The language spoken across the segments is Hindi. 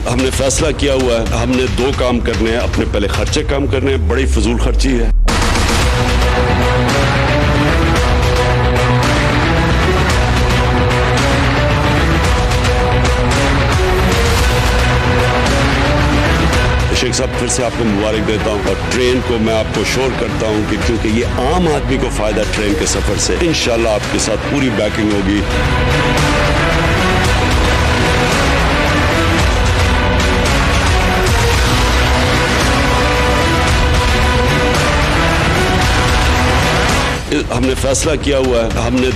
हमने फैसला किया हुआ है, हमने दो काम करने हैं। अपने पहले खर्चे काम करने हैं, बड़ी फजूल खर्ची है। शेख साहब, फिर से आपको मुबारक देता हूं और ट्रेन को मैं आपको श्योर करता हूं कि क्योंकि ये आम आदमी को फायदा ट्रेन के सफर से, इंशाल्लाह आपके साथ पूरी बैकिंग होगी। हमने फैसला किया हुआ है, हमने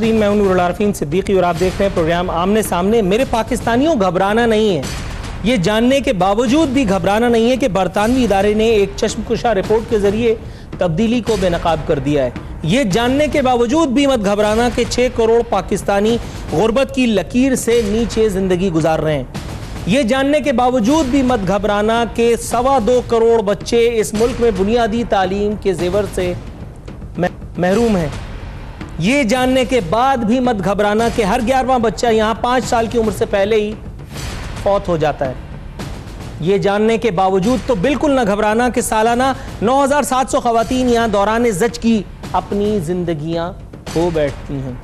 मैं हूं नूरुल आरफीन सिद्दीकी और आप देख रहे हैं प्रोग्राम आमने सामने। मेरे पाकिस्तानियों, घबराना नहीं है। ये जानने के बावजूद भी घबराना नहीं है कि बरतानवी इदारे ने एक चश्मकुशा रिपोर्ट के जरिए तब्दीली को बेनकाब कर दिया है। ये जानने के बावजूद भी मत घबराना कि 6 करोड़ पाकिस्तानी गुर्बत की लकीर से नीचे जिंदगी गुजार रहे हैं। ये जानने के बावजूद भी मत घबराना कि 2.25 करोड़ बच्चे इस मुल्क में बुनियादी तालीम के जेवर से महरूम हैं। ये जानने के बाद भी मत घबराना कि हर 11वां बच्चा यहाँ 5 साल की उम्र से पहले ही फौत हो जाता है। ये जानने के बावजूद तो बिल्कुल ना घबराना कि सालाना 9,700 खवातीन यहाँ दौरान ज़च की अपनी जिंदगियां खो बैठती हैं।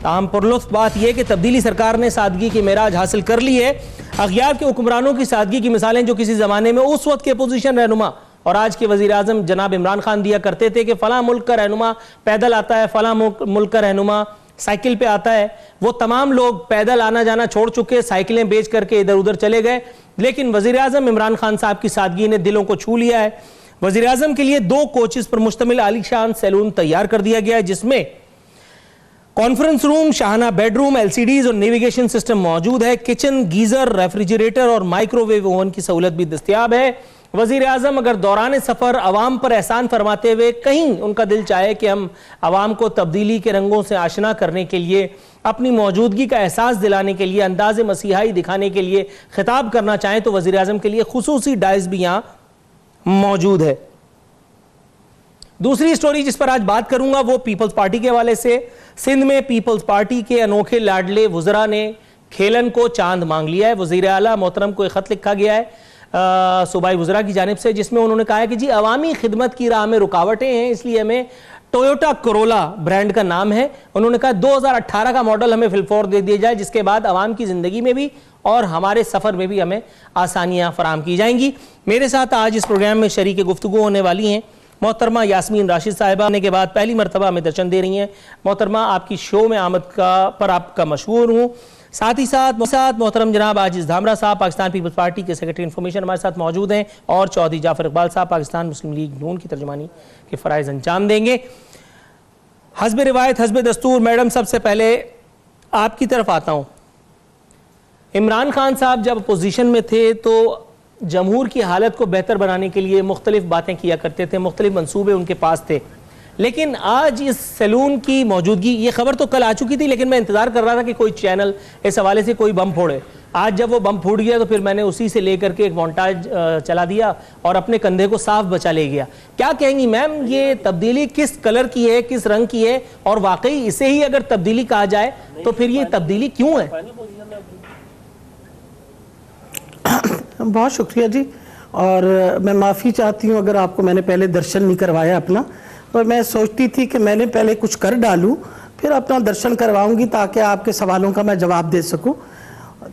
ताहम पुरलुत्फ बात यह कि तब्दीली सरकार ने सादगी की मेराज हासिल कर ली है। अगयार के हुक्मरानों की सादगी की मिसालें जो किसी जमाने में उस वक्त के अपोजिशन रहनुमा और आज के वजीर आजम जनाब इमरान खान दिया करते थे कि फला मुल्क का रहनुमा पैदल आता है, फला मुल्क का रहनुमा साइकिल पे आता है, वो तमाम लोग पैदल आना जाना छोड़ चुके, साइकिलें बेच करके इधर उधर चले गए। लेकिन वजीर आजम इमरान खान साहब की सादगी ने दिलों को छू लिया है। वजीर आजम के लिए 2 कोचेस पर मुश्तमिल आलीशान सैलून तैयार कर दिया गया है, जिसमें conference room, Shahana bedroom, LCDs और नेविगेशन सिस्टम मौजूद है। किचन, गीजर, रेफ्रिजरेटर और माइक्रोवेव ओवन की सहूलत भी दस्तयाब है। वजीर आजम अगर दौरान सफर अवाम पर एहसान फरमाते हुए कहीं उनका दिल चाहे कि हम अवाम को तब्दीली के रंगों से आशना करने के लिए, अपनी मौजूदगी का एहसास दिलाने के लिए, अंदाज मसीहाई दिखाने के लिए खिताब करना चाहें तो वजीर आजम के लिए खुसूसी डाइस भी यहाँ मौजूद है। दूसरी स्टोरी जिस पर आज बात करूंगा वो पीपल्स पार्टी के हवाले से। सिंध में पीपल्स पार्टी के अनोखे लाडले वुज़रा ने खेलन को चांद मांग लिया है। वज़ीर आला मोहतरम को एक खत लिखा गया है सूबाई वुज़रा की जानिब से, जिसमें उन्होंने कहा है कि जी अवामी खिदमत की राह में रुकावटें हैं, इसलिए हमें टोयोटा कोरोला ब्रांड का नाम है। उन्होंने कहा 2018 का मॉडल हमें फिलफोर दे दिया जाए, जिसके बाद अवाम की ज़िंदगी में भी और हमारे सफ़र में भी हमें आसानियाँ फराम की जाएंगी। मेरे साथ आज इस प्रोग्राम में शरीक गुफ्तगू होने वाली हैं मोहतरमा यास्मीन राशिद साहिबा, आने के बाद पहली मरतबा हमें दर्शन दे रही हैं। मोहतरमा, आपकी शो में आमद पर आपका मशहूर हूँ। साथ ही साथ मोहतरम जनाब आजिज धामरा साहब, पाकिस्तान पीपल्स पार्टी के सेक्रेटरी इन्फॉर्मेशन, हमारे साथ मौजूद हैं, और चौधरी जाफर इकबाल साहब पाकिस्तान मुस्लिम लीग नून की तर्जमानी के फ़राइज़ अंजाम देंगे। हस्ब रिवायत हस्ब दस्तूर, मैडम सबसे पहले आपकी तरफ आता हूँ। इमरान खान साहब जब अपोजिशन में थे तो जमहूर की हालत को बेहतर बनाने के लिए मुख्तलिफ बातें किया करते थे, मुख्तलिफ मंसूबे उनके पास थे। लेकिन आज इस सैलून की मौजूदगी, ये खबर तो कल आ चुकी थी, लेकिन मैं इंतजार कर रहा था कि कोई चैनल इस हवाले से कोई बम फोड़े। आज जब वो बम फूट गया तो फिर मैंने उसी से लेकर के एक मोन्टाज चला दिया और अपने कंधे को साफ बचा ले गया। क्या कहेंगी मैम, ये तब्दीली किस कलर की है, किस रंग की है, और वाकई इसे ही अगर तब्दीली कहा जाए तो फिर ये तब्दीली क्यों है? बहुत शुक्रिया जी, और मैं माफ़ी चाहती हूँ अगर आपको मैंने पहले दर्शन नहीं करवाया अपना, और मैं सोचती थी कि मैंने पहले कुछ कर डालूँ फिर अपना दर्शन करवाऊँगी ताकि आपके सवालों का मैं जवाब दे सकूँ।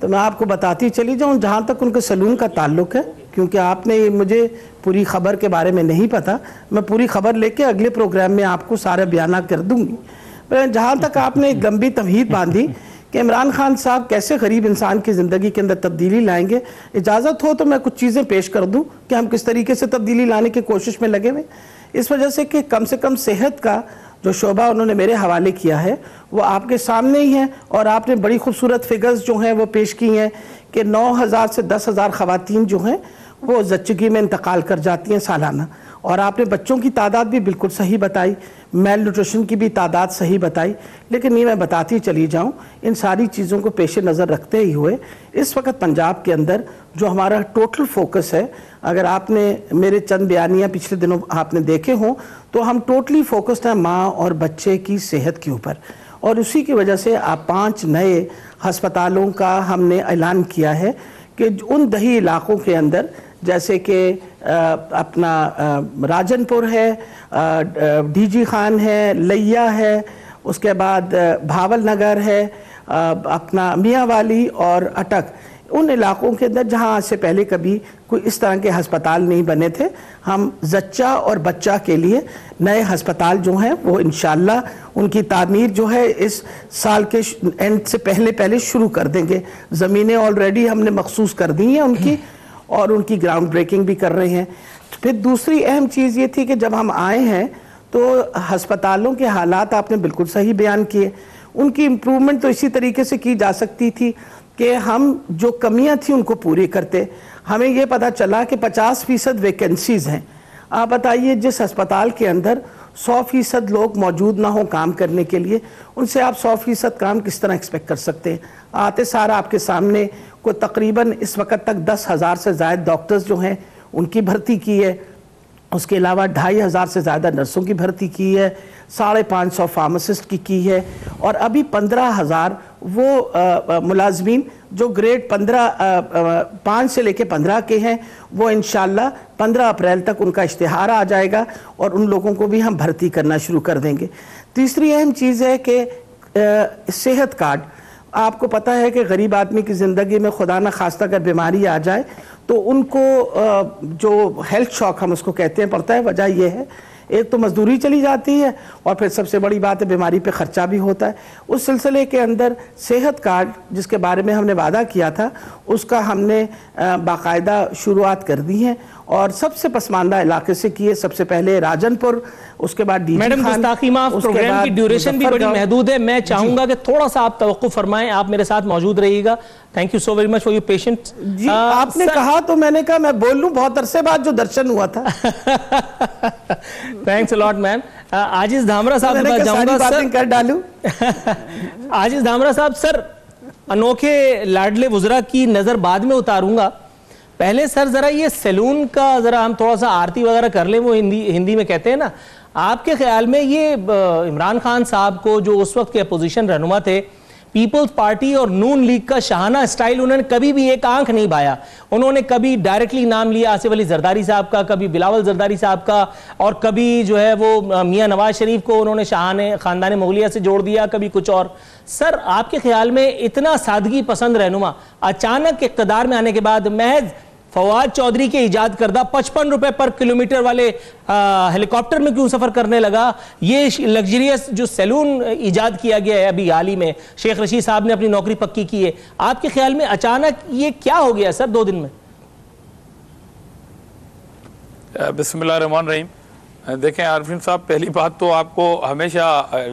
तो मैं आपको बताती चली जाऊँ जहाँ तक उनके सैलून का ताल्लुक़ है, क्योंकि आपने मुझे पूरी खबर के बारे में नहीं पता, मैं पूरी खबर लेके अगले प्रोग्राम में आपको सारे बयान कर दूँगी। जहाँ तक आपने एक लंबी तमहीद बांधी कि इमरान खान साहब कैसे गरीब इंसान की ज़िंदगी के अंदर तब्दीली लाएंगे, इजाज़त हो तो मैं कुछ चीज़ें पेश कर दूं कि हम किस तरीके से तब्दीली लाने की कोशिश में लगे हुए। इस वजह से कि कम से कम सेहत का जो शोबा उन्होंने मेरे हवाले किया है वो आपके सामने ही है, और आपने बड़ी खूबसूरत फिगर्स जो हैं वो पेश की हैं कि 9,000 से 10,000 ख़वातीन जो हैं वो ज़च्चगी में इंतकाल कर जाती हैं सालाना, और आपने बच्चों की तादाद भी बिल्कुल सही बताई, मेल न्यूट्रिशन की भी तादाद सही बताई। लेकिन ये मैं बताती चली जाऊँ, इन सारी चीज़ों को पेश नज़र रखते ही हुए इस वक्त पंजाब के अंदर जो हमारा टोटल फोकस है, अगर आपने मेरे चंद बयानियाँ पिछले दिनों आपने देखे हों तो हम टोटली फोकस्ड हैं माँ और बच्चे की सेहत के ऊपर। और उसी की वजह से 5 नए हस्पतालों का हमने ऐलान किया है कि उन दही इलाकों के अंदर, जैसे कि अपना राजनपुर है, डीजी खान है, लैया है, उसके बाद भावल नगर है, अपना मियांवाली और अटक, उन इलाकों के अंदर जहाँ से पहले कभी कोई इस तरह के अस्पताल नहीं बने थे, हम जच्चा और बच्चा के लिए नए अस्पताल जो हैं वो इंशाल्लाह उनकी तामीर जो है इस साल के एंड से पहले शुरू कर देंगे। ज़मीनें ऑलरेडी हमने मखसूस कर दी हैं उनकी, और उनकी ग्राउंड ब्रेकिंग भी कर रहे हैं। फिर दूसरी अहम चीज़ ये थी कि जब हम आए हैं तो अस्पतालों के हालात आपने बिल्कुल सही बयान किए, उनकी इम्प्रूवमेंट तो इसी तरीके से की जा सकती थी कि हम जो कमियां थी उनको पूरी करते। हमें ये पता चला कि 50% वैकेंसीज हैं। आप बताइए, जिस अस्पताल के अंदर 100% लोग मौजूद ना हो काम करने के लिए, उनसे आप 100% काम किस तरह एक्सपेक्ट कर सकते हैं? आते सारा आपके सामने को तकरीबन इस वक्त तक 10,000 से ज़्यादा डॉक्टर्स जो हैं उनकी भर्ती की है, उसके अलावा 2,500 से ज़्यादा नर्सों की भर्ती की है, 550 फार्मासिस्ट की है, और अभी 15,000 वो मुलाजमीन जो ग्रेड 5 से लेके 15 के हैं, वो इंशाल्लाह 15 अप्रैल तक उनका इश्तिहार आ जाएगा और उन लोगों को भी हम भर्ती करना शुरू कर देंगे। तीसरी अहम चीज़ है कि सेहत कार्ड, आपको पता है कि गरीब आदमी की ज़िंदगी में खुदा न खास्ता अगर बीमारी आ जाए तो उनको जो हेल्थ शॉक हम उसको कहते हैं पड़ता है। वजह यह है, एक तो मजदूरी चली जाती है और फिर सबसे बड़ी बात है बीमारी पे खर्चा भी होता है। उस सिलसिले के अंदर सेहत कार्ड जिसके बारे में हमने वादा किया था उसका हमने बाकायदा शुरुआत कर दी है और सबसे पसमानदा इलाके से किए। सबसे पहले राजनपुर, उसके बाद डीजी मैडम गुस्ताखी माफ, प्रोग्राम की ड्यूरेशन भी बड़ी महदूद है, मैं चाहूंगा कि थोड़ा सा आप तवक्कुफ फरमाएं, आप मेरे साथ मौजूद रहिएगा। Thank you so very much for your patience. जी आपने कहा तो मैंने कहा मैं बोल लूं, बहुत अरसे बाद जो दर्शन हुआ था। Thanks a lot man. आजिज धामरा साहब के पास जाऊंगा सर, कर डालूं। आजिज धामरा साहब, सर अनोखे लाडले वुज़रा की नजर बाद में उतारूंगा, पहले सर जरा ये सैलून का जरा हम थोड़ा सा आरती वगैरह कर लें, वो हिंदी में कहते हैं ना। आपके ख्याल में ये इमरान खान साहब को, जो उस वक्त के अपोजिशन रहनुमा थे, पीपल्स पार्टी और नून लीग का शाहाना स्टाइल, उन्होंने कभी भी एक आंख नहीं भाया। उन्होंने कभी डायरेक्टली नाम लिया आसिफ अली जरदारी साहब का, कभी बिलावल जरदारी साहब का, और कभी जो है वो मियां नवाज शरीफ को उन्होंने शाहाने खानदान मुगलिया से जोड़ दिया, कभी कुछ और। सर आपके ख्याल में इतना सादगी पसंद रहनुमा अचानक इक़्तिदार में आने के बाद महज फवाद चौधरी के इजाद करदा 55 रुपए पर किलोमीटर वाले हेलीकॉप्टर में क्यों सफर करने लगा? ये लग्जरियस जो सैलून इजाद किया गया है अभी हाल ही में, शेख रशीद साहब ने अपनी नौकरी पक्की की है, आपके ख्याल में अचानक ये क्या हो गया सर 2 दिन में? बिस्मिल्लाहिर्रहमानिर्रहीम। देखें आरफीन साहब, पहली बात तो आपको हमेशा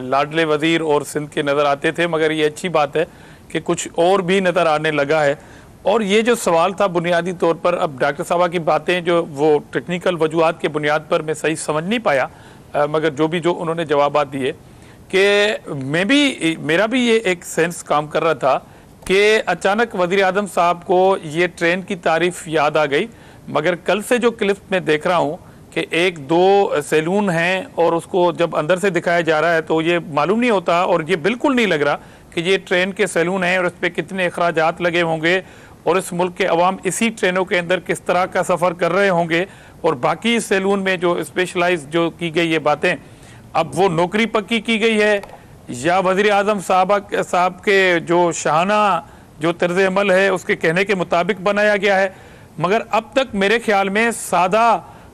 लाडले वजीर और सिंध के नज़र आते थे, मगर ये अच्छी बात है कि कुछ और भी नज़र आने लगा है। और ये जो सवाल था बुनियादी तौर पर, अब डॉक्टर साहबा की बातें जो वो टेक्निकल वजूहात के बुनियाद पर मैं सही समझ नहीं पाया, मगर जो उन्होंने जवाब दिए कि मेरा भी ये एक सेंस काम कर रहा था कि अचानक वज़ीर आज़म साहब को ये ट्रेन की तारीफ याद आ गई। मगर कल से जो क्लिप में देख रहा हूँ कि 1-2 सैलून हैं और उसको जब अंदर से दिखाया जा रहा है तो ये मालूम नहीं होता, और ये बिल्कुल नहीं लग रहा कि ये ट्रेन के सैलून हैं और इस पर कितने अखराजात लगे होंगे और इस मुल्क के अवाम इसी ट्रेनों के अंदर किस तरह का सफ़र कर रहे होंगे। और बाकी सैलून में जो स्पेशलाइज जो की गई ये बातें, अब वो नौकरी पक्की की गई है या वज़ीर आज़म साहब के जो शाहाना जो तर्ज अमल है उसके कहने के मुताबिक बनाया गया है। मगर अब तक मेरे ख्याल में सादा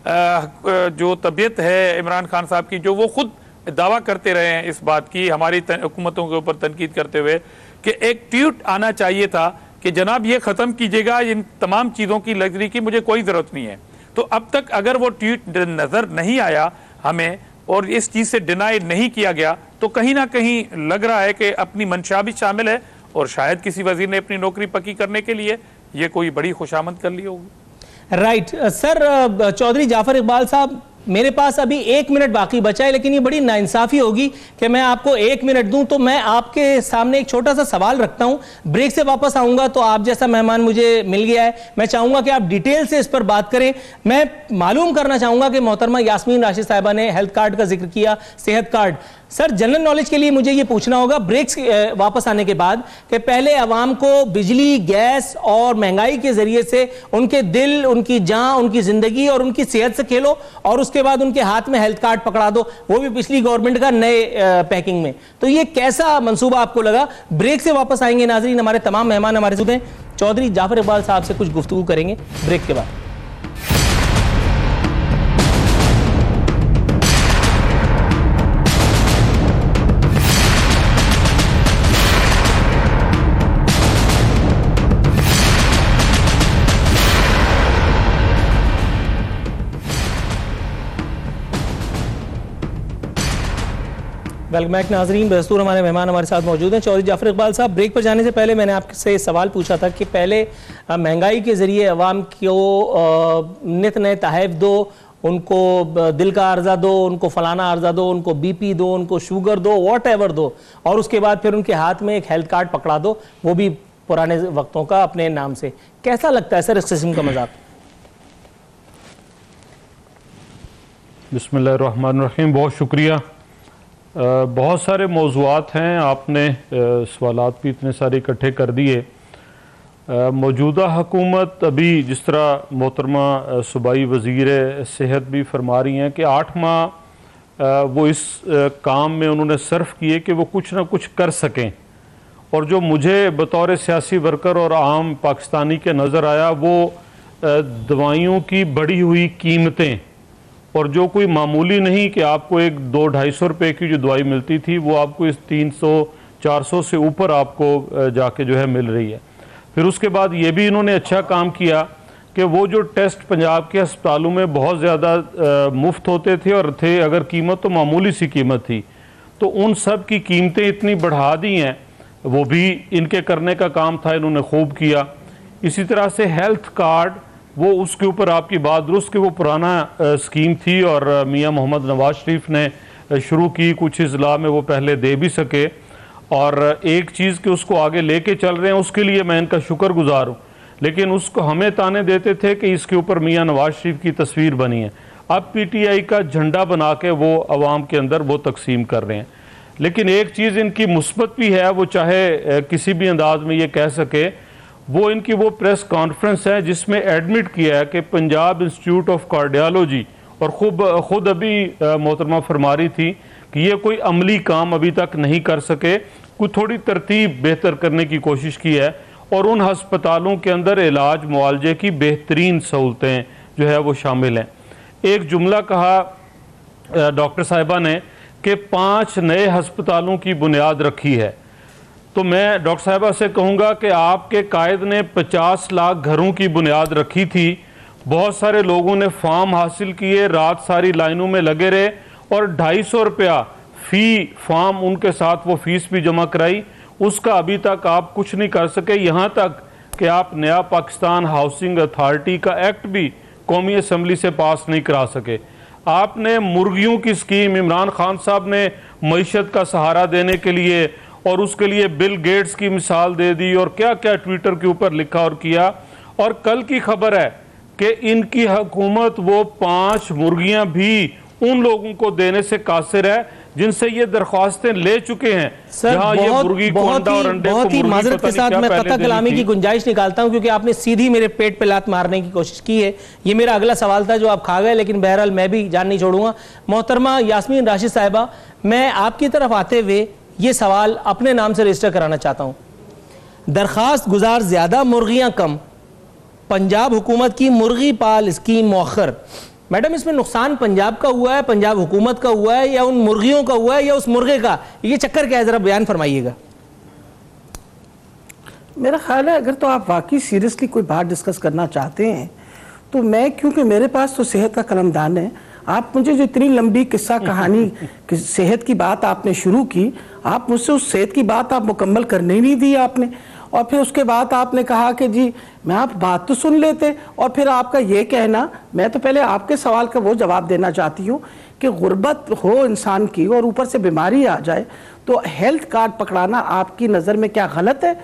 जो तबीयत है इमरान खान साहब की, जो वो खुद दावा करते रहे हैं इस बात की, हमारी हुकूमतों के ऊपर तनकीद करते हुए, कि एक ट्वीट आना चाहिए था कि जनाब ये ख़त्म कीजिएगा, इन तमाम चीज़ों की लग्जरी की मुझे कोई ज़रूरत नहीं है। तो अब तक अगर वो ट्वीट नज़र नहीं आया हमें और इस चीज़ से डिनाई नहीं किया गया, तो कहीं ना कहीं लग रहा है कि अपनी मंशा भी शामिल है और शायद किसी वज़ीर ने अपनी नौकरी पक्की करने के लिए ये कोई बड़ी खुशामद कर ली होगी। राइट सर, चौधरी जाफर इकबाल साहब, मेरे पास अभी 1 मिनट बाकी बचा है, लेकिन ये बड़ी नाइंसाफी होगी कि मैं आपको 1 मिनट दूं। तो मैं आपके सामने एक छोटा सा सवाल रखता हूं, ब्रेक से वापस आऊंगा तो आप जैसा मेहमान मुझे मिल गया है, मैं चाहूंगा कि आप डिटेल से इस पर बात करें। मैं मालूम करना चाहूंगा कि मोहतरमा यास्मीन राशिद साहिबा ने हेल्थ कार्ड का जिक्र किया, सेहत कार्ड। सर, जनरल नॉलेज के लिए मुझे ये पूछना होगा ब्रेक से वापस आने के बाद कि पहले अवाम को बिजली, गैस और महंगाई के जरिए से उनके दिल, उनकी जान, उनकी जिंदगी और उनकी सेहत से खेलो, और उसके बाद उनके हाथ में हेल्थ कार्ड पकड़ा दो, वो भी पिछली गवर्नमेंट का नए पैकिंग में। तो ये कैसा मंसूबा आपको लगा? ब्रेक से वापस आएंगे नाजरीन, हमारे तमाम मेहमान हमारे साथ हैं। चौधरी जाफर इकबाल साहब से कुछ गुफ्तगू करेंगे ब्रेक के बाद। वेलकम बैक नाजरीन, बदस्तूर हमारे मेहमान हमारे साथ मौजूद हैं। चौधरी जाफर इकबाल साहब, ब्रेक पर जाने से पहले मैंने आपसे सवाल पूछा था कि पहले महंगाई के ज़रिए अवाम को नित नए तहफ़ दो, उनको दिल का अर्जा दो, उनको फलाना अर्जा दो, उनको बीपी दो, उनको शुगर दो, वॉट एवर दो, और उसके बाद फिर उनके हाथ में एक हेल्थ कार्ड पकड़ा दो, वो भी पुराने वक्तों का अपने नाम से। कैसा लगता है सर इस किस्म का मजाक? बिस्मिल्लाहिर्रहमानिर्रहीम, बहुत शुक्रिया। बहुत सारे मौज़ूआत हैं, आपने सवालात भी इतने सारे इकट्ठे कर दिए। मौजूदा हुकूमत अभी जिस तरह मोहतरमा सूबाई वज़ीर सेहत भी फरमा रही हैं कि 8 माह वो इस काम में उन्होंने सर्फ किए कि वो कुछ ना कुछ कर सकें, और जो मुझे बतौर सियासी वर्कर और आम पाकिस्तानी के नज़र आया वो दवाइयों की बढ़ी हुई कीमतें, और जो कोई मामूली नहीं कि आपको एक 200-250 रुपये की जो दवाई मिलती थी वो आपको इस 300-400 से ऊपर आपको जाके जो है मिल रही है। फिर उसके बाद ये भी इन्होंने अच्छा काम किया कि वो जो टेस्ट पंजाब के अस्पतालों में बहुत ज़्यादा मुफ्त होते थे और थे, अगर कीमत तो मामूली सी कीमत थी, तो उन सब की कीमतें इतनी बढ़ा दी हैं, वो भी इनके करने का काम था, इन्होंने खूब किया। इसी तरह से हेल्थ कार्ड, वो उसके ऊपर आपकी बात दुरुस्त कि वो पुराना स्कीम थी और मियां मोहम्मद नवाज शरीफ ने शुरू की, कुछ इज़ला में वो पहले दे भी सके, और एक चीज़ कि उसको आगे लेके चल रहे हैं, उसके लिए मैं इनका शुक्रगुजार हूँ। लेकिन उसको हमें ताने देते थे कि इसके ऊपर मियां नवाज शरीफ की तस्वीर बनी है, अब PTI का झंडा बना के वो अवाम के अंदर वो तकसीम कर रहे हैं। लेकिन एक चीज़ इनकी मुस्बत भी है, वो चाहे किसी भी अंदाज में ये कह सके, वो इनकी वो प्रेस कॉन्फ्रेंस है जिसमें एडमिट किया है कि पंजाब इंस्टीट्यूट ऑफ कार्डियोलॉजी, और खुद अभी मोहतरमा फरमा रही थी कि ये कोई अमली काम अभी तक नहीं कर सके, कुछ थोड़ी तरतीब बेहतर करने की कोशिश की है, और उन हस्पतालों के अंदर इलाज मुआलजे की बेहतरीन सहूलतें जो है वो शामिल हैं। एक जुमला कहा डॉक्टर साहिबा ने कि 5 नए हस्पतालों की बुनियाद रखी है, तो मैं डॉक्टर साहिबा से कहूँगा कि आपके कायद ने 50 लाख घरों की बुनियाद रखी थी, बहुत सारे लोगों ने फॉर्म हासिल किए, रात सारी लाइनों में लगे रहे, और 250 रुपया फ़ी फॉर्म उनके साथ वो फीस भी जमा कराई, उसका अभी तक आप कुछ नहीं कर सके। यहाँ तक कि आप नया पाकिस्तान हाउसिंग अथॉरिटी का एक्ट भी कौमी असम्बली से पास नहीं करा सके। आपने मुर्गियों की स्कीम, इमरान खान साहब ने मईशत का सहारा देने के लिए और उसके लिए बिल गेट्स की मिसाल दे दी, और क्या क्या ट्विटर के ऊपर लिखा और किया। और कल की खबर है कि इनकी हुकूमत वो 5 मुर्गियां भी उन लोगों को देने से कासिर है जिनसे ये दरख्वास्तें ले चुके हैं। सर, बहुत ही माजरत के साथ मैं कतई कलामी की गुंजाइश निकालता हूं, क्योंकि आपने सीधी मेरे पेट पे लात मारने की कोशिश की है। ये मेरा अगला सवाल था जो आप खा गए, लेकिन बहरहाल मैं भी जान नहीं छोड़ूंगा। मोहतरमा यास्मीन राशिद साहिबा, मैं आपकी तरफ आते हुए ये सवाल अपने नाम से रजिस्टर कराना चाहता हूं। दरख्वास्त गुजार ज्यादा, मुर्गियां कम, पंजाब हुकूमत की मुर्गी पाल स्कीम मौखर। मैडम, इसमें नुकसान पंजाब का हुआ है, पंजाब हुकूमत का हुआ है, या उन मुर्गियों का हुआ है, या उस मुर्गे का? ये चक्कर क्या है, जरा बयान फरमाइएगा। मेरा ख्याल है अगर तो आप वाकई सीरियसली कोई बात डिस्कस करना चाहते हैं तो मैं, क्योंकि मेरे पास तो सेहत का कलमदान है, आप मुझे जो इतनी लंबी किस्सा कहानी सेहत की बात आपने शुरू की, आप मुझसे उस सेहत की बात आप मुकम्मल करने ही नहीं दी आपने। और फिर उसके बाद आपने कहा कि जी मैं आप बात तो सुन लेते, और फिर आपका ये कहना, मैं तो पहले आपके सवाल का वो जवाब देना चाहती हूँ कि गुर्बत हो इंसान की और ऊपर से बीमारी आ जाए तो हेल्थ कार्ड पकड़ाना आपकी नज़र में क्या गलत है?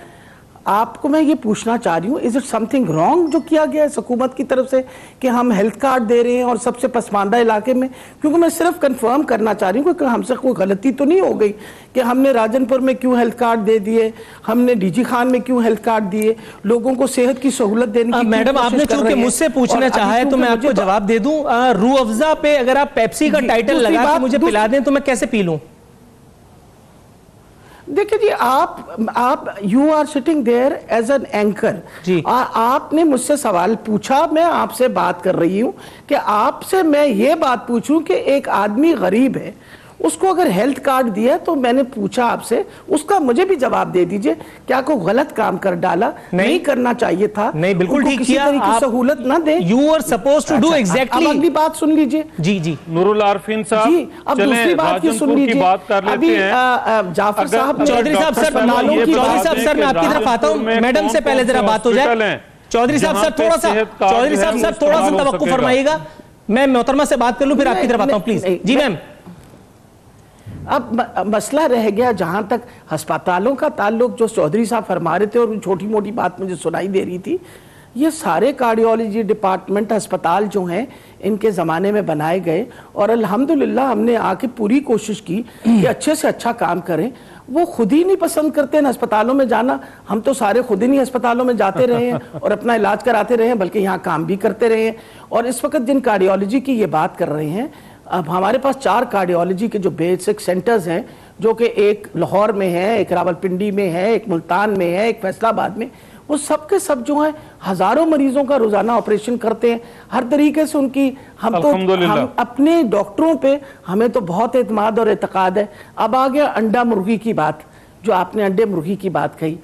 आपको मैं ये पूछना चाह रही हूँ, इज इट समथिंग रॉन्ग जो किया गया है हुकूमत की तरफ से कि हम हेल्थ कार्ड दे रहे हैं और सबसे पसमानदा इलाके में? क्योंकि मैं सिर्फ कंफर्म करना चाह रही हूँ कि हमसे कोई गलती तो नहीं हो गई कि हमने राजनपुर में क्यों हेल्थ कार्ड दे दिए, हमने डीजी खान में क्यों हेल्थ कार्ड दिए, लोगों को सेहत की सहूलत देने की। मैडम आपने चूंकि मुझसे पूछना चाहा है तो मैं आपको जवाब दे दूं। रूह अफ़ज़ा पे अगर आप पेप्सी का टाइटल लगा के मुझे पिला दें तो मैं कैसे पी लूं? देखिए जी, आप you are sitting there as an anchor जी। आपने मुझसे सवाल पूछा, मैं आपसे बात कर रही हूं कि आपसे मैं ये बात पूछूं कि एक आदमी गरीब है, उसको अगर हेल्थ कार्ड दिया तो मैंने पूछा आपसे, उसका मुझे भी जवाब दे दीजिए। क्या कोई गलत काम कर डाला? नहीं करना चाहिए था। नहीं, बिल्कुल ठीक किया। आप सहूलत ना दे। You are suppose to do exactly. अब अगली बात सुन लीजिए। जी जी नूरुल आरफीन साहब जी, अब दूसरी बात की सुन लीजिए। बात कर लेते हैं। जाफर साहब, चौधरी साहब सर, मैं आपकी तरफ आता हूं। मैडम से पहले जरा बात हो जाए। चौधरी साहब सर थोड़ा सा तवक्कुफ फरमाइएगा। मैं मोहतरमा से बात कर लूं, फिर आपकी तरफ आता हूं प्लीज। Ji ma'am. अब मसला रह गया जहां तक अस्पतालों का ताल्लुक, जो चौधरी साहब फरमा रहे थे और छोटी मोटी बात मुझे सुनाई दे रही थी, ये सारे कार्डियोलॉजी डिपार्टमेंट अस्पताल जो हैं इनके ज़माने में बनाए गए और अल्हम्दुलिल्लाह हमने आके पूरी कोशिश की कि अच्छे से अच्छा काम करें। वो खुद ही नहीं पसंद करते हैं अस्पतालों में जाना। हम तो सारे खुद ही नहीं अस्पतालों में जाते रहे हैं और अपना इलाज कराते रहे हैं, बल्कि यहाँ काम भी करते रहे हैं। और इस वक्त जिन कार्डियोलॉजी की ये बात कर रहे हैं, अब हमारे पास 4 कार्डियोलॉजी के जो बेसिक सेंटर्स हैं, जो कि एक लाहौर में है, एक रावलपिंडी में है, एक मुल्तान में है, एक फैसलाबाद में, वो सब के सब जो है हजारों मरीजों का रोजाना ऑपरेशन करते हैं। हर तरीके से उनकी हम अपने डॉक्टरों पे हमें तो बहुत एतमाद और एतकाद है। अब आ गया अंडा मुर्गी की बात, जो आपने अंडे मुर्गी की बात कही।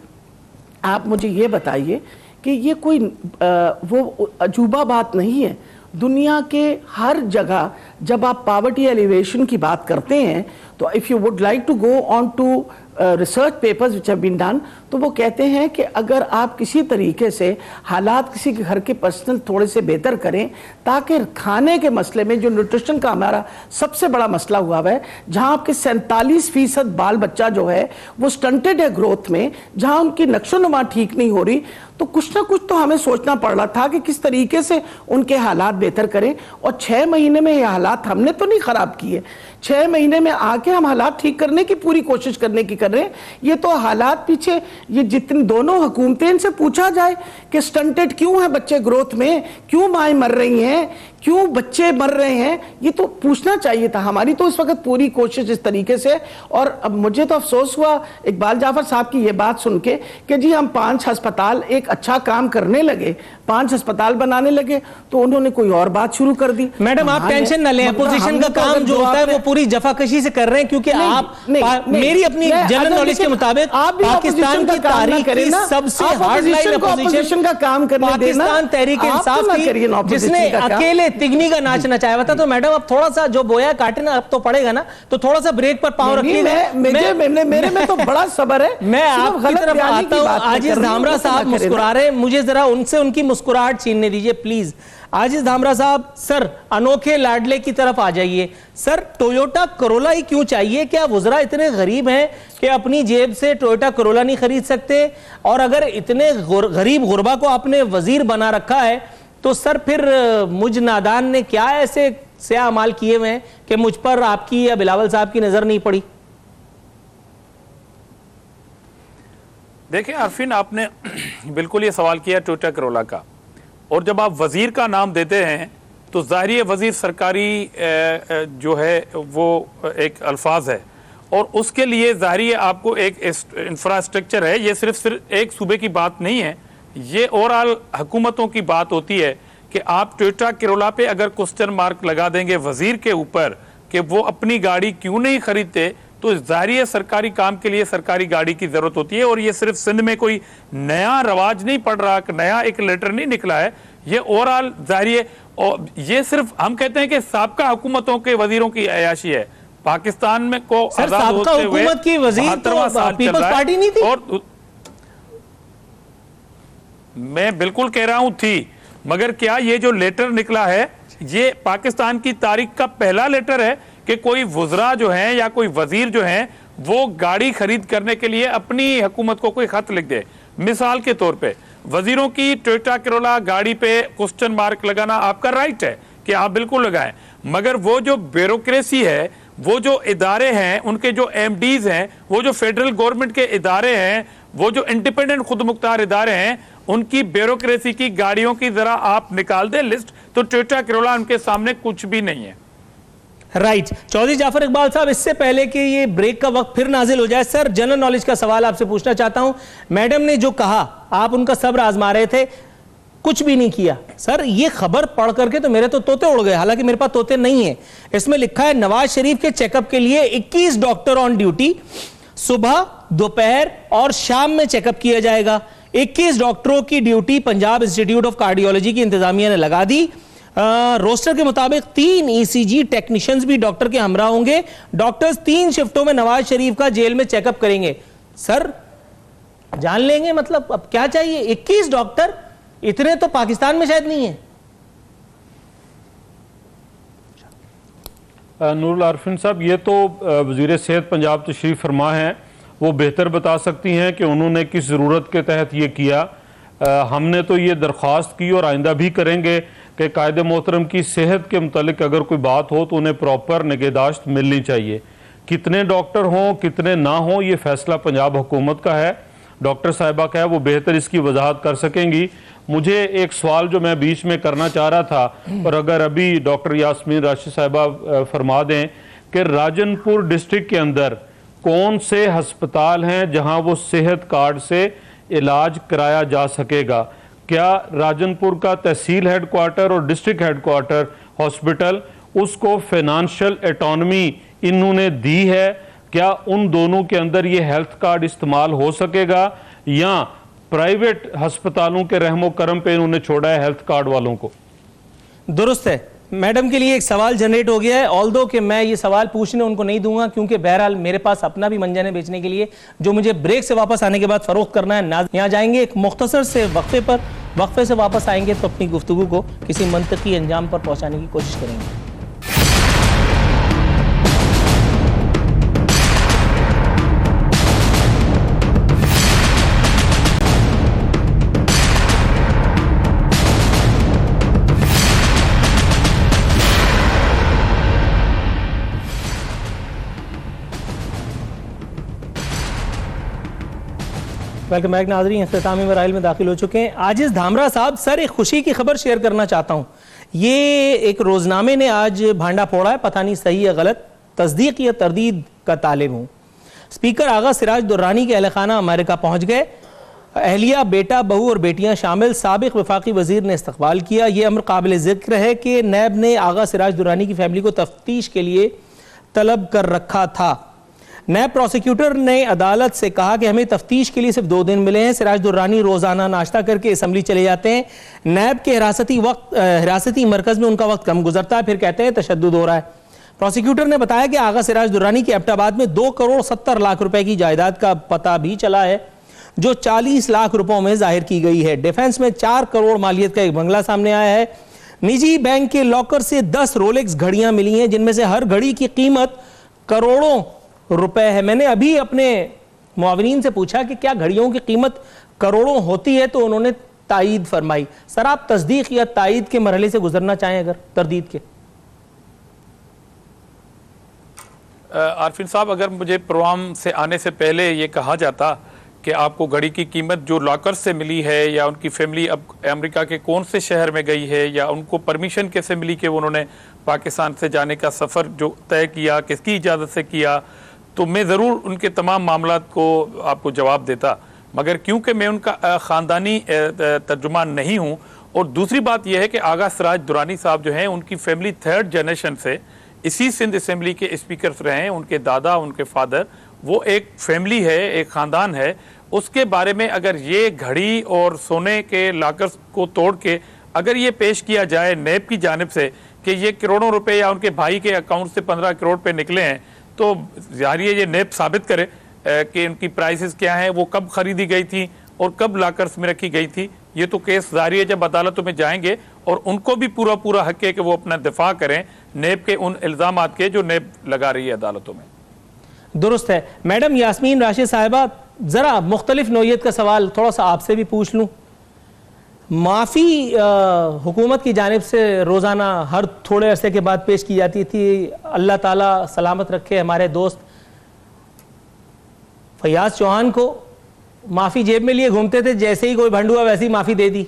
आप मुझे ये बताइए कि ये कोई वो अजूबा बात नहीं है। दुनिया के हर जगह जब आप पॉवर्टी एलिवेशन की बात करते हैं तो if you would like to go on to research papers which have been done, तो वो कहते हैं कि अगर आप किसी तरीके से हालात किसी के घर के पर्सनल थोड़े से बेहतर करें, ताकि खाने के मसले में जो न्यूट्रिशन का हमारा सबसे बड़ा मसला हुआ है, जहां आपके 47% बाल बच्चा जो है वो स्टंटेड है ग्रोथ में, जहां उनकी नक्शोनुमा ठीक नहीं हो रही, तो कुछ ना कुछ तो हमें सोचना पड़ रहा था कि किस तरीके से उनके हालात बेहतर करें। और 6 महीने में ये हालात हमने तो नहीं खराब किए, 6 महीने में आके हम हालात ठीक करने की पूरी कोशिश करने की कर रहे हैं। ये तो हालात पीछे, ये जितनी दोनों हुकूमतें, इनसे पूछा जाए कि स्टंटेड क्यों है बच्चे ग्रोथ में, क्यों माएँ मर रही हैं, क्यों बच्चे मर रहे हैं, ये तो पूछना चाहिए था। हमारी तो इस वक्त पूरी कोशिश इस तरीके से। और अब मुझे तो अफसोस हुआ इकबाल जाफर साहब की ये बात सुन के कि जी हम 5 अस्पताल, एक अच्छा काम करने लगे, 5 अस्पताल बनाने लगे, तो उन्होंने कोई और बात शुरू कर दी। मैडम आप टेंशन न लें, अपोजिशन का काम जो होता है वो पूरी जफाकशी से कर रहे हैं, क्योंकि आप मेरी अपनी जनरल नॉलेज के मुताबिक पाकिस्तान की तारीख की सबसे हार्ड लाइन अपोजिशन का काम करने देना, पाकिस्तान तहरीक इंसाफ की, जिसने अकेले तिगनी का नाच नचाया हुआ था। तो मैडम अब थोड़ा सा जो बोया काटना अब तो पड़ेगा ना, तो थोड़ा सा ब्रेक पर पांव रखिएगा। मेरे में तो बड़ा सब्र है। मैं आपकी तरफ आता हूं। आजिज धामरा साहब मुस्कुरा रहे हैं, मुझे जरा उनसे उनकी मुस्कुराहट छीनने दीजिए प्लीज। आजिज धामरा साहब, सर अनोखे लाडले की तरफ आ जाइए। सर टोयोटा करोला ही क्यों चाहिए? क्या वुज़रा इतने गरीब हैं कि अपनी जेब से टोयोटा करोला नहीं खरीद सकते? और अगर इतने गरीब गुरबा को आपने वजीर बना रखा है, तो सर फिर मुझ नादान ने क्या ऐसे से अमाल किए हुए हैं कि मुझ पर आपकी या बिलावल साहब की नजर नहीं पड़ी? देखिए आरफीन, आपने बिल्कुल ये सवाल किया टोयोटा करोला का, और जब आप वजीर का नाम देते हैं तो ज़ाहिर वजीर सरकारी जो है वो एक अल्फाज है, और उसके लिए ज़ाहिर आपको एक इंफ्रास्ट्रक्चर है। ये सिर्फ एक सूबे की बात नहीं है, ये ओवरऑल हुकूमतों की बात होती है कि आप टोयोटा करोला पे अगर क्वेश्चन मार्क लगा देंगे वजीर के ऊपर कि वो अपनी गाड़ी क्यों नहीं खरीदते, तो जाहिर सरकारी काम के लिए सरकारी गाड़ी की जरूरत होती है। और ये सिर्फ सिंध में कोई नया रवाज नहीं पड़ रहा, नया एक लेटर नहीं निकला है, ये ओवरऑल जाहिर, और ये सिर्फ हम कहते हैं कि साबका हुकूमतों के वजीरों की अयाशी है। पाकिस्तान में को आजाद होते हुए हुकूमत की वजीर तो पीपल्स पार्टी नहीं थी। और मैं बिल्कुल कह रहा हूं थी, मगर क्या ये जो लेटर निकला है ये पाकिस्तान की तारीख का पहला लेटर है कि कोई वुज़रा जो हैं या कोई वजीर जो हैं वो गाड़ी खरीद करने के लिए अपनी हुकूमत को कोई खत लिख दे? मिसाल के तौर पे वजीरों की टोयोटा करोला गाड़ी पे क्वेश्चन मार्क लगाना आपका राइट है कि आप बिल्कुल लगाएं, मगर वो जो ब्यूरोक्रेसी है, वो जो इदारे हैं, उनके जो एमडीज हैं, वो जो फेडरल गवर्नमेंट के इदारे हैं, वो जो इंडिपेंडेंट खुद मुख्तार इदारे हैं, उनकी ब्यूरोक्रेसी की गाड़ियों की जरा आप निकाल दें लिस्ट, तो टोयोटा करोला उनके सामने कुछ भी नहीं है। राइट चौधरी जाफर इकबाल साहब, इससे पहले कि ये ब्रेक का वक्त फिर नाजिल हो जाए, सर जनरल नॉलेज का सवाल आपसे पूछना चाहता हूं। मैडम ने जो कहा, आप उनका सब्र आजमा रहे थे, कुछ भी नहीं किया। सर ये खबर पढ़ करके तो मेरे तो तोते उड़ गए, हालांकि मेरे पास तोते नहीं है। इसमें लिखा है नवाज शरीफ के चेकअप के लिए 21 डॉक्टर ऑन ड्यूटी, सुबह दोपहर और शाम में चेकअप किया जाएगा। 21 डॉक्टरों की duty Punjab institute of cardiology की इंतजामिया ने लगा दी। रोस्टर के मुताबिक 3 ईसीजी टेक्नीशियंस भी डॉक्टर के हमरा होंगे। डॉक्टर्स 3 शिफ्टों में नवाज शरीफ का जेल में चेकअप करेंगे। सर जान लेंगे, मतलब अब क्या चाहिए? 21 डॉक्टर, इतने तो पाकिस्तान में शायद नहीं है। नूरुल आरफिन साहब, ये तो वजीर सेहत पंजाब तशरीफ फरमा हैं, वो बेहतर बता सकती हैं कि उन्होंने किस ज़रूरत के तहत ये किया। हमने तो ये दरख्वास्त की और आइंदा भी करेंगे कि कायदे मोहतरम की सेहत के मुतालिक अगर कोई बात हो तो उन्हें प्रॉपर निगहदाश्त मिलनी चाहिए। कितने डॉक्टर हों कितने ना हों ये फैसला पंजाब हुकूमत का है, डॉक्टर साहिबा का है, वो बेहतर इसकी वजाहत कर सकेंगी। मुझे एक सवाल जो मैं बीच में करना चाह रहा था, और अगर अभी डॉक्टर यास्मीन राशिद साहिबा फरमा दें कि राजनपुर डिस्ट्रिक्ट के अंदर कौन से हस्पताल हैं जहां वो सेहत कार्ड से इलाज कराया जा सकेगा? क्या राजनपुर का तहसील हेडक्वार्टर और डिस्ट्रिक्ट हेडक्वार्टर हॉस्पिटल, उसको फाइनेंशियल एटॉनमी इन्होंने दी है? क्या उन दोनों के अंदर ये हेल्थ कार्ड इस्तेमाल हो सकेगा, या प्राइवेट अस्पतालों के रहमो करम पे इन्होंने छोड़ा है हेल्थ कार्ड वालों को? दुरुस्त है। मैडम के लिए एक सवाल जनरेट हो गया है, ऑल्दो कि मैं ये सवाल पूछने उनको नहीं दूंगा, क्योंकि बहरहाल मेरे पास अपना भी मंजन है बेचने के लिए, जो मुझे ब्रेक से वापस आने के बाद फरोख्त करना है। यहाँ जाएंगे एक मुख्तसर से वक्फे पर, वक्फे से वापस आएंगे तो अपनी गुफ्तगू को किसी मंतकी अंजाम पर पहुंचाने की कोशिश करेंगे। वेलकम बैक नाज़रीन, इख्तितामी मराहिल में दाखिल हो चुके हैं। आजिज़ धामरा साहब, सर एक खुशी की खबर शेयर करना चाहता हूँ। ये एक रोज़नामे ने आज भांडा फोड़ा है, पता नहीं सही या गलत, तस्दीक या तरदीद का तालिब हूँ। स्पीकर आगा सिराज दुर्रानी के अहल खाना अमेरिका पहुँच गए। अहलिया, बेटा, बहू और बेटियाँ शामिल साबिक वफाकी वज़ीर ने इस्तकबाल किया। ये अमर काबिल ज़िक्र है कि नैब ने आगा सिराज दुर्रानी की फैमिली को तफ्तीश के लिए तलब कर रखा था। नैब प्रोसिक्यूटर ने अदालत से कहा कि हमें तफ्तीश के लिए सिर्फ 2 दिन मिले हैं। सिराज दुर्रानी रोजाना नाश्ता करके असम्बली चले जाते हैं। नैब के हिरासती मरकज में उनका वक्त कम गुजरता है, फिर कहते हैं तशद्दुद हो रहा है। प्रोसिक्यूटर ने बताया कि आगा सिराज दुर्रानी के एबटाबाद में 2 करोड़ 70 लाख रुपए की जायदाद का पता भी चला है, जो 40 लाख रुपयों में जाहिर की गई है। डिफेंस में 4 करोड़ मालियत का एक बंगला सामने आया है। निजी बैंक के लॉकर से 10 रोलेक्स घड़ियां मिली हैं, जिनमें से हर घड़ी की कीमत करोड़ों रुपए है। मैंने अभी अपने मुआविनीन से पूछा कि क्या घड़ियों की कीमत करोड़ों होती है, तो उन्होंने तायीद फरमाई। सर आप तस्दीक या तायीद के मरहले से गुजरना चाहें, अगर तरदीद के। आरफिन साहब, अगर मुझे प्रोग्राम से आने से पहले ये कहा जाता कि आपको घड़ी की कीमत जो लॉकर से मिली है, या उनकी फैमिली अब अमेरिका के कौन से शहर में गई है, या उनको परमिशन कैसे मिली कि उन्होंने पाकिस्तान से जाने का सफ़र जो तय किया, किसकी इजाज़त से किया, तो मैं ज़रूर उनके तमाम मामलात को आपको जवाब देता। मगर क्योंकि मैं उनका ख़ानदानी तर्जुमान नहीं हूँ, और दूसरी बात यह है कि आगा सिराज दुरानी साहब जो हैं, उनकी फैमिली 3rd जनरेशन से इसी सिंध असम्बली के स्पीकर रहे हैं। उनके दादा, उनके फादर, वो एक फैमिली है, एक ख़ानदान है। उसके बारे में अगर ये घड़ी और सोने के लॉकर्स को तोड़ के अगर ये पेश किया जाए नैब की जानिब से कि ये करोड़ों रुपए या उनके भाई के अकाउंट से 15 करोड़ पे निकले हैं, तो ज़ाहिर ये नैब साबित करे कि उनकी प्राइसेस क्या हैं, वो कब खरीदी गई थी और कब लॉकर्स में रखी गई थी। ये तो केस जारी है, जब अदालतों में जाएंगे और उनको भी पूरा पूरा हक है कि वो अपना दिफा करें नेब के उन इल्जामात के जो नेब लगा रही है अदालतों में। दुरुस्त है। मैडम यास्मीन राशिद साहिबा, जरा मुख्तलिफ नौइयत का सवाल थोड़ा सा आपसे भी पूछ लूं। माफ़ी हुकूमत की जानिब से रोज़ाना हर थोड़े अरसे के बाद पेश की जाती थी। अल्लाह ताला सलामत रखे हमारे दोस्त फैयाज चौहान को माफ़ी जेब में लिए घूमते थे, जैसे ही कोई भंड हुआ वैसे ही माफ़ी दे दी।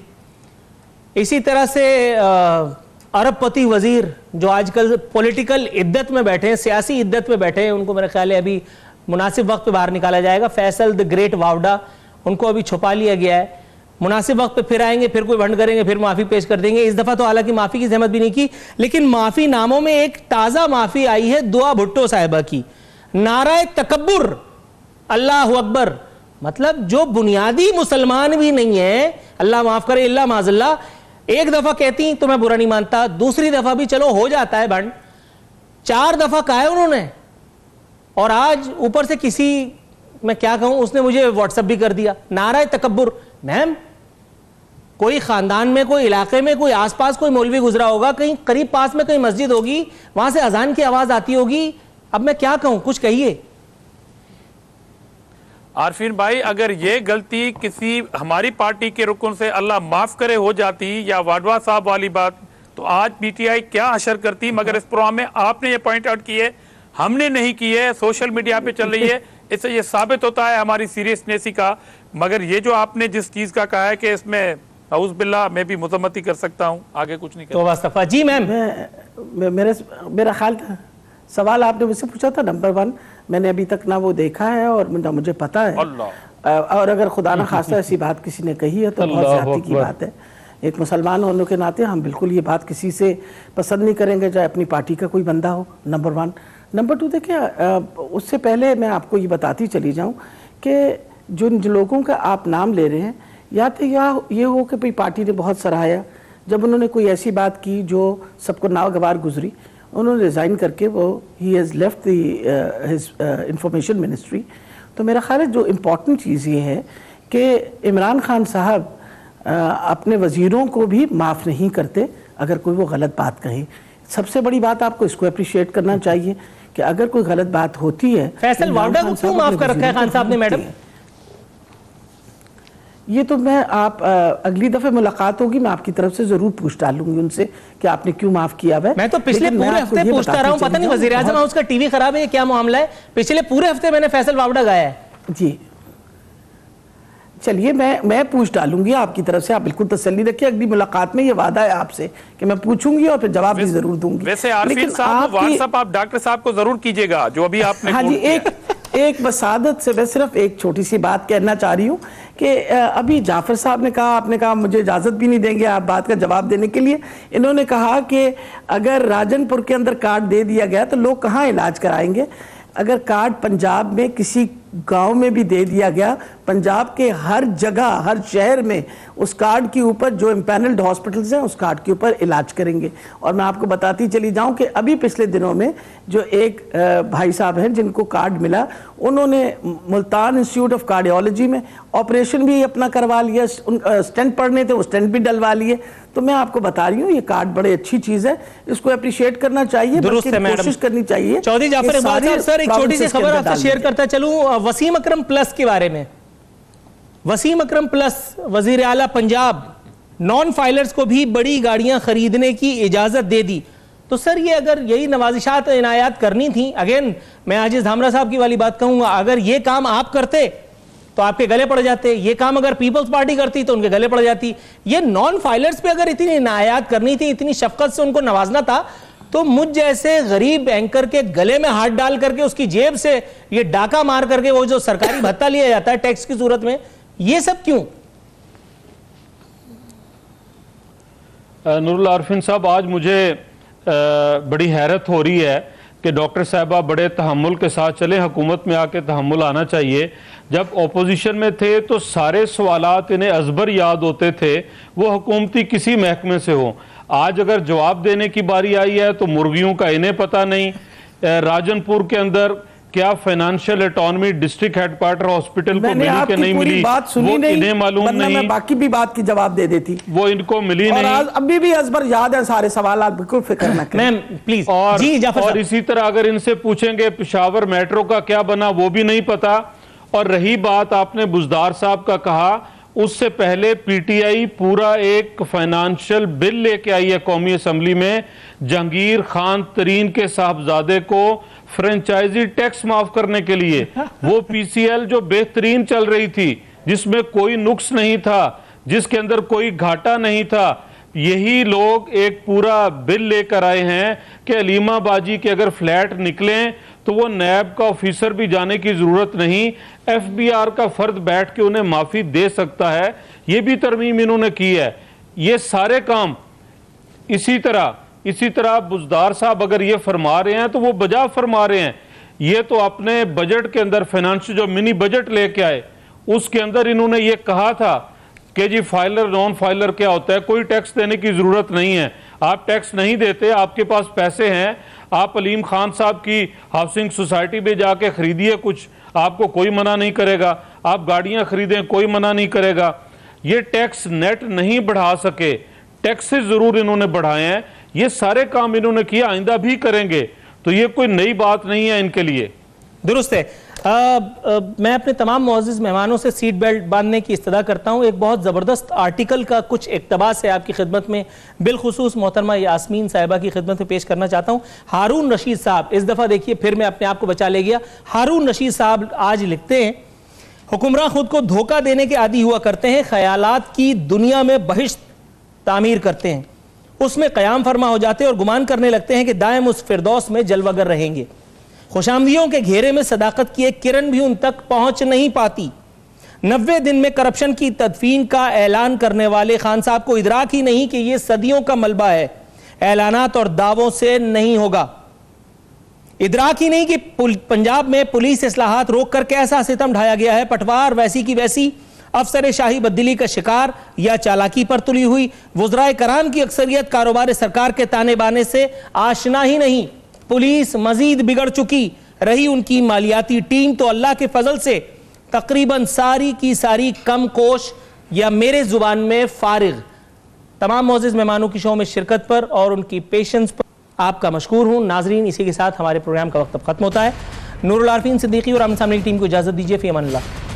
इसी तरह से अरबपति वज़ीर जो आजकल पॉलिटिकल इद्दत में बैठे हैं, सियासी इद्दत में बैठे हैं, उनको मेरे ख्याल है अभी मुनासिब वक्त पे बाहर निकाला जाएगा। फैसल द ग्रेट वावडा, उनको अभी छुपा लिया गया है। मुनासिब वक्त पे फिर आएंगे, फिर कोई भंड करेंगे, फिर माफ़ी पेश कर देंगे। इस दफ़ा तो हालांकि माफ़ी की जहमत भी नहीं की, लेकिन माफ़ी नामों में एक ताज़ा माफ़ी आई है दुआ भुट्टो साहिबा की। नारा तकब्बुर, अल्लाह अकबर, मतलब जो बुनियादी मुसलमान भी नहीं है, अल्लाह माफ़ करे, अल्लाह माज़ल्ला, एक दफ़ा कहती तो मैं बुरा नहीं मानता, दूसरी दफ़ा भी चलो हो जाता है भंड, 4 दफ़ा कहा है उन्होंने। और आज ऊपर से किसी, मैं क्या कहूं, उसने मुझे व्हाट्सएप भी कर दिया, नारा तकब्बुर। मैम, कोई खानदान में, कोई इलाके में, कोई आसपास कोई मौलवी गुजरा होगा, कहीं करीब पास में कहीं मस्जिद होगी, वहां से अजान की आवाज आती होगी। अब मैं क्या कहूं, कुछ कहिए। आरफीन भाई, अगर ये गलती किसी हमारी पार्टी के रुकन से अल्लाह माफ करे हो जाती, या वाडवा साहब वाली बात, तो आज पीटीआई क्या हशर करती। मगर इस प्रोग्राम में आपने ये पॉइंट आउट की है, हमने नहीं की है, सोशल मीडिया पे चल रही है। इससे ये साबित होता है हमारी सीरियसनेसी का। मगर ये जो आपने जिस चीज का कहा है कि इसमें औज़ बिल्लाह मैं भी मुज़म्मती कर सकता हूँ, आगे कुछ नहीं कर। तो वास्तफा जी मैम, मेरा ख्याल था, सवाल आपने मुझसे पूछा था, नंबर 1 मैंने अभी तक ना वो देखा है और ना मुझे पता है। और अगर खुदा न खास्ता ऐसी बात किसी ने कही है तो बहुत ज़्यादती की बात है। एक मुसलमान होने के नाते हम बिल्कुल ये बात किसी से पसंद नहीं करेंगे, चाहे अपनी पार्टी का कोई बंदा हो, नंबर 1। नंबर 2, देखिए, उससे पहले मैं आपको ये बताती चली जाऊँ कि जिन लोगों का आप नाम ले रहे हैं, या तो ये हो कि भाई पार्टी ने बहुत सराहाया, जब उन्होंने कोई ऐसी बात की जो सबको नागवार गुजरी, उन्होंने रिज़ाइन करके वो he has left his information ministry. तो मेरा ख्याल है जो इम्पोर्टेंट चीज़ ये है कि इमरान खान साहब अपने वज़ीरों को भी माफ़ नहीं करते अगर कोई वो गलत बात कहे। सबसे बड़ी बात आपको इसको अप्रिशिएट करना चाहिए कि अगर कोई गलत बात होती है, फैसल वावडा को क्यों माफ कर रखा है खान साहब ने मैडम? ये तो मैं अगली दफे मुलाकात होगी, मैं आपकी तरफ से जरूर पूछ डालूंगी उनसे कि आपने क्यों माफ किया है। मैं तो पिछले पूरे हफ्ते पूछता रहा हूं, पता नहीं वजीर आजम हाउस का टीवी खराब है, क्या मामला है? पिछले पूरे हफ्ते मैंने फैसल वावडा गाया है जी। चलिए, मैं पूछ डालूंगी आपकी तरफ से, आप बिल्कुल तसल्ली रखिए। अगली मुलाकात में ये वादा है आपसे कि मैं पूछूंगी और फिर जवाब भी जरूर दूंगी। वैसे आरफीन साहब, व्हाट्सएप आप डॉक्टर साहब को जरूर कीजिएगा जो अभी आपने। हाँ जी, एक वसादत से मैं सिर्फ एक छोटी सी बात कहना चाह रही हूँ कि अभी जाफर साहब ने कहा, आपने कहा मुझे इजाज़त भी नहीं देंगे आप बात का जवाब देने के लिए। इन्होंने कहा कि अगर राजनपुर के अंदर कार्ड दे दिया गया तो लोग कहाँ इलाज कराएंगे। अगर कार्ड पंजाब में किसी गांव में भी दे दिया गया, पंजाब के हर जगह, हर शहर में उस कार्ड के ऊपर जो इम्पैनल्ड हॉस्पिटल्स हैं उस कार्ड के ऊपर इलाज करेंगे। और मैं आपको बताती चली जाऊं कि अभी पिछले दिनों में जो एक भाई साहब हैं जिनको कार्ड मिला, उन्होंने मुल्तान इंस्टीट्यूट ऑफ कार्डियोलॉजी में ऑपरेशन भी अपना करवा लिया, स्टेंट पड़ने थे वो स्टेंट भी डलवा लिए। तो मैं आपको बता रही हूँ ये कार्ड बड़ी अच्छी चीज़ है, इसको अप्रिशिएट करना चाहिए, कोशिश करनी चाहिए। चौधरी जाफर इकबाल साहब, सर एक छोटी सी खबर आपसे शेयर करता चलूं वसीम अकरम प्लस के बारे में। वसीम अकरम प्लस वजीर आला पंजाब नॉन फाइलर्स को भी बड़ी गाड़ियां खरीदने की इजाजत दे दी। तो सर ये अगर यही नवाजिशात इनायात करनी थी, अगेन मैं आजिज धामरा साहब की वाली बात कहूंगा, अगर ये काम आप करते तो आपके गले पड़ जाते, ये काम अगर पीपल्स पार्टी करती तो उनके गले पड़ जाती। ये नॉन फाइलर्स पे अगर इतनी इनायात करनी थी, इतनी शफकत से उनको नवाजना था, तो मुझ जैसे गरीब एंकर के गले में हाथ डाल करके उसकी जेब से ये डाका मार करके वो जो सरकारी भत्ता लिया जाता है टैक्स की सूरत में, ये सब क्यों? नूरुल आरफीन साहब, आज मुझे बड़ी हैरत हो रही है कि डॉक्टर साहबा बड़े तहम्मुल के साथ चले, हुकूमत में आके तहम्मुल आना चाहिए। जब ओपोजिशन में थे तो सारे सवालात इन्हें अजबर याद होते थे, वो हुकूमती किसी महकमे से हो। आज अगर जवाब देने की बारी आई है तो मुर्गियों का इन्हें पता नहीं, राजनपुर के अंदर क्या financial autonomy district headquarter hospital को मैंने मिली कि आपकी नहीं पूरी मिली, बात सुनी वो नहीं, इन्हें मालूम वरना नहीं, मैं बाकी भी बात की जवाब दे देती। वो इनको मिली और नहीं। अभी भी अजबर याद है सारे सवाल, आप बिल्कुल फिक्र न करें। Ma'am please. और, जी जाफर और साहब। इसी तरह अगर इनसे पूछेंगे पेशावर मेट्रो का क्या बना, वो भी नहीं पता। और रही बात आपने बुजदार साहब का कहा, उससे पहले पीटीआई पूरा एक फाइनेंशियल बिल लेके आई है कौमी असम्बली में, जहांगीर खान तरीन के साहबजादे को फ्रेंचाइजी टैक्स माफ करने के लिए। वो पीसीएल जो बेहतरीन चल रही थी, जिसमें कोई नुक्स नहीं था, जिसके अंदर कोई घाटा नहीं था, यही लोग एक पूरा बिल लेकर आए हैं कि अलीमा बाजी के अगर फ्लैट निकलें तो वो नैब का ऑफिसर भी जाने की जरूरत नहीं, एफबीआर का फर्द बैठ के उन्हें माफी दे सकता है। ये भी तरमीम इन्होंने की है। ये सारे काम इसी तरह बुजदार साहब अगर ये फरमा रहे हैं तो वो बजा फरमा रहे हैं। ये तो अपने बजट के अंदर फाइनेंशियल जो मिनी बजट लेके आए, उसके अंदर इन्होंने ये कहा था कि जी फाइलर नॉन फाइलर क्या होता है, कोई टैक्स देने की जरूरत नहीं है, आप टैक्स नहीं देते, आपके पास पैसे हैं, आप अलीम खान साहब की हाउसिंग सोसाइटी में जाके खरीदिए कुछ, आपको कोई मना नहीं करेगा, आप गाड़ियां खरीदें, कोई मना नहीं करेगा। ये टैक्स नेट नहीं बढ़ा सके, टैक्सेस जरूर इन्होंने बढ़ाए हैं। ये सारे काम इन्होंने किए, आइंदा भी करेंगे, तो ये कोई नई बात नहीं है इनके लिए। दुरुस्त है। मैं अपने तमाम मुअज़्ज़िज़ मेहमानों से सीट बेल्ट बांधने की इस्तदा करता हूं। एक बहुत ज़बरदस्त आर्टिकल का कुछ इक़्तिबास है आपकी खिदमत में, बिलखुसूस मोहतरमा यास्मीन साहिबा की खिदमत में पेश करना चाहता हूं। हारून रशीद साहब, इस दफ़ा देखिए फिर मैं अपने आप को बचा ले गया। हारून रशीद साहब आज लिखते हैं, हुक्मरान खुद को धोखा देने के आदी हुआ करते हैं, ख्यालात की दुनिया में बहिश्त तामीर करते हैं, उसमें क़याम फरमा हो जाते हैं और गुमान करने लगते हैं कि दायम उस फिरदौस में जलवागर रहेंगे। खुशामदियों के घेरे में सदाकत की एक किरण भी उन तक पहुंच नहीं पाती। 90 दिन में करप्शन की तदफीन का ऐलान करने वाले खान साहब को इदराक ही नहीं कि यह सदियों का मलबा है, ऐलानात और दावों से नहीं होगा। इदराक ही नहीं कि पंजाब में पुलिस इस्लाहात रोक कर कैसा सितम ढाया गया है। पटवार वैसी की वैसी, अफसर शाही बददिली का शिकार या चालाकी पर तुली हुई। वज़राए कराम की अक्सरियत कारोबार सरकार के ताने बाने से आशना ही नहीं। पुलिस मजीद बिगड़ चुकी रही, उनकी मालियाती टीम तो अल्लाह के फजल से तकरीबन सारी की सारी कम कोश या मेरे जुबान में फारिग। तमाम मोअज़्ज़िज़ मेहमानों की शो में शिरकत पर और उनकी पेशेंस पर आपका मशकूर हूँ। नाजरीन, इसी के साथ हमारे प्रोग्राम का वक्त अब खत्म होता है। नूरुल आरफीन सिद्दीकी और आमने सामने की टीम को इजाज़त दीजिए। फ़ी अमान अल्लाह।